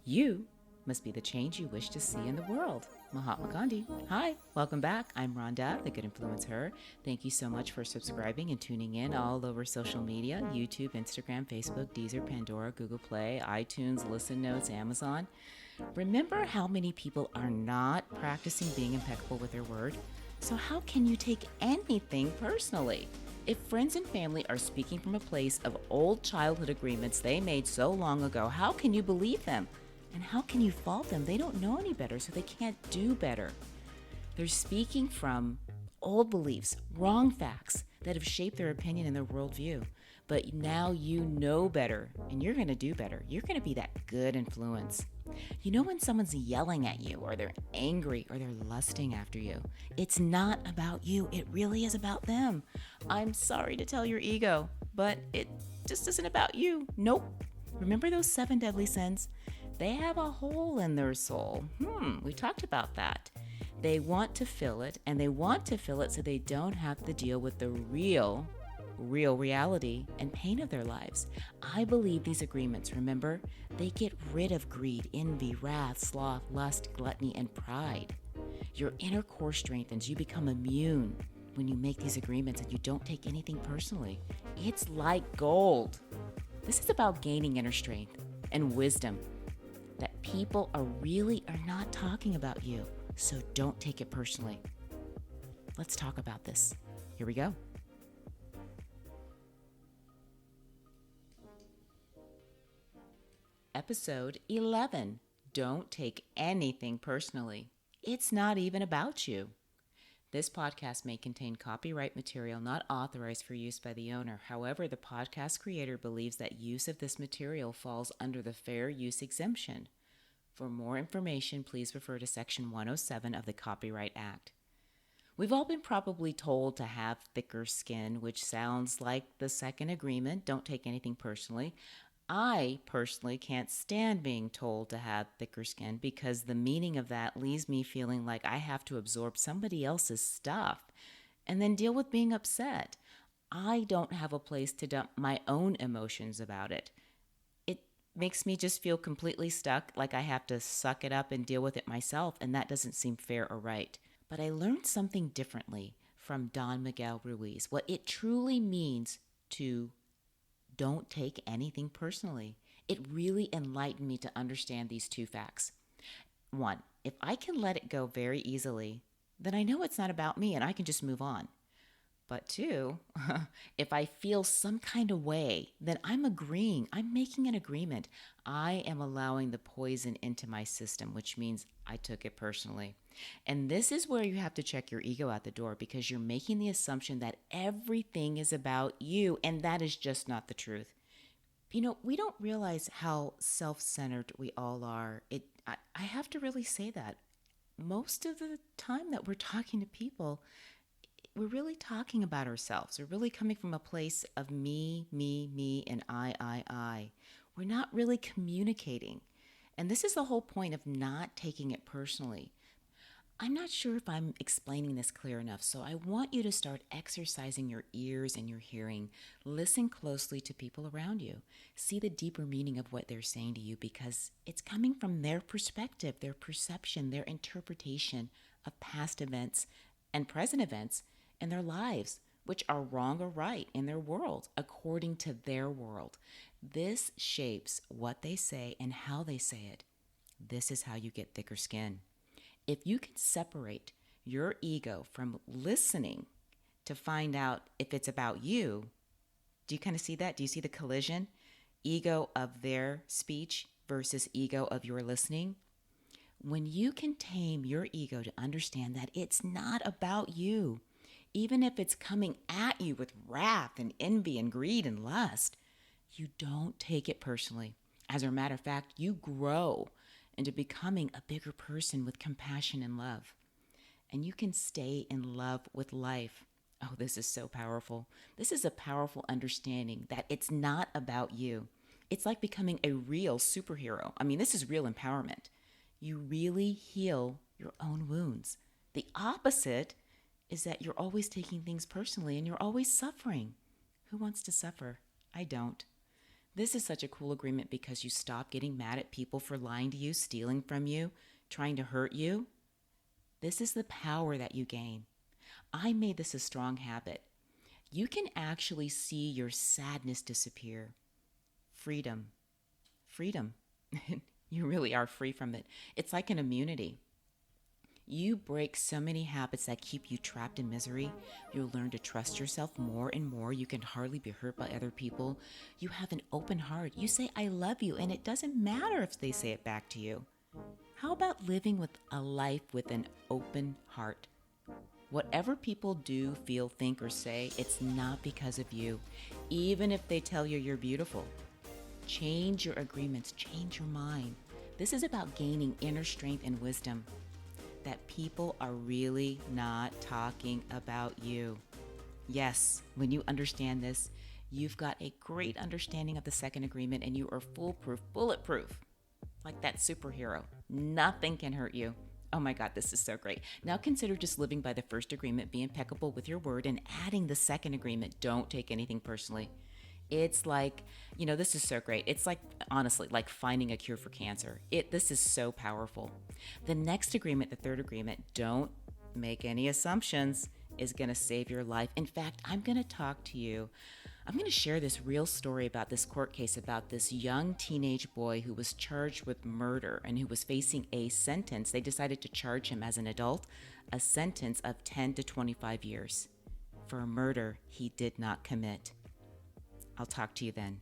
You must be the change you wish to see in the world. Mahatma Gandhi. Hi, welcome back. I'm Rhonda, the Good Influence Her. Thank you so much for subscribing and tuning in all over social media: YouTube, Instagram, Facebook, Deezer, Pandora, Google Play, iTunes, Listen Notes, Amazon. Remember how many people are not practicing being impeccable with their word? So, how can you take anything personally? If friends and family are speaking from a place of old childhood agreements they made so long ago, how can you believe them? And how can you fault them? They don't know any better, so they can't do better. They're speaking from old beliefs, wrong facts that have shaped their opinion and their worldview. But now you know better, and you're going to do better. You're going to be that good influence. You know when someone's yelling at you, or they're angry, or they're lusting after you, it's not about you. It really is about them. I'm sorry to tell your ego, but it just isn't about you. Nope. Remember those 7 deadly sins? They have a hole in their soul. We talked about that. They want to fill it, and they want to fill it so they don't have to deal with the real reality and pain of their lives. I believe these agreements, remember, they get rid of greed, envy, wrath, sloth, lust, gluttony, and pride. Your inner core strengthens. You become immune when you make these agreements and you don't take anything personally. It's like gold. This is about gaining inner strength and wisdom that people are not talking about you. So don't take it personally. Let's talk about this. Here we go. Episode 11. Don't take anything personally. It's not even about you. This podcast may contain copyright material not authorized for use by the owner. However, the podcast creator believes that use of this material falls under the fair use exemption. For more information, please refer to Section 107 of the Copyright Act. We've all been probably told to have thicker skin, which sounds like the second agreement, don't take anything personally. I personally can't stand being told to have thicker skin because the meaning of that leaves me feeling like I have to absorb somebody else's stuff and then deal with being upset. I don't have a place to dump my own emotions about it. It makes me just feel completely stuck, like I have to suck it up and deal with it myself, and that doesn't seem fair or right. But I learned something differently from Don Miguel Ruiz, what it truly means to don't take anything personally. It really enlightened me to understand these 2 facts. 1, if I can let it go very easily, then I know it's not about me and I can just move on. But 2, if I feel some kind of way, then I'm agreeing. I'm making an agreement. I am allowing the poison into my system, which means I took it personally. And this is where you have to check your ego at the door, because you're making the assumption that everything is about you, and that is just not the truth. You know, we don't realize how self-centered we all are. I have to really say that. Most of the time that we're talking to people, we're really talking about ourselves. We're really coming from a place of me, and I. We're not really communicating. And this is the whole point of not taking it personally. I'm not sure if I'm explaining this clear enough, so I want you to start exercising your ears and your hearing. Listen closely to people around you. See the deeper meaning of what they're saying to you, because it's coming from their perspective, their perception, their interpretation of past events and present events in their lives, which are wrong or right in their world, according to their world. This shapes what they say and how they say it. This is how you get thicker skin. If you can separate your ego from listening to find out if it's about you, do you kind of see that? Do you see the collision? Ego of their speech versus ego of your listening. When you can tame your ego to understand that it's not about you, even if it's coming at you with wrath and envy and greed and lust, you don't take it personally. As a matter of fact, you grow into becoming a bigger person with compassion and love. And you can stay in love with life. Oh, this is so powerful. This is a powerful understanding that it's not about you. It's like becoming a real superhero. I mean, this is real empowerment. You really heal your own wounds. The opposite is that you're always taking things personally and you're always suffering. Who wants to suffer? I don't. This is such a cool agreement because you stop getting mad at people for lying to you, stealing from you, trying to hurt you. This is the power that you gain. I made this a strong habit. You can actually see your sadness disappear. Freedom. Freedom. You really are free from it. It's like an immunity. You break so many habits that keep you trapped in misery. You'll learn to trust yourself more and more. You can hardly be hurt by other people. You have an open heart. You say, I love you, and it doesn't matter if they say it back to you. How about living with a life with an open heart? Whatever people do, feel, think, or say, it's not because of you, even if they tell you you're beautiful. Change your agreements, change your mind. This is about gaining inner strength and wisdom. That people are really not talking about you. Yes, when you understand this, you've got a great understanding of the second agreement and you are foolproof, bulletproof, like that superhero. Nothing can hurt you. Oh my God, this is so great. Now consider just living by the first agreement, be impeccable with your word, and adding the second agreement, don't take anything personally. It's like, this is so great. It's like, honestly, like finding a cure for cancer. This is so powerful. The next agreement, the third agreement, don't make any assumptions, is going to save your life. In fact, I'm going to share this real story about this court case about this young teenage boy who was charged with murder and who was facing a sentence. They decided to charge him as an adult, a sentence of 10 to 25 years for a murder he did not commit. I'll talk to you then.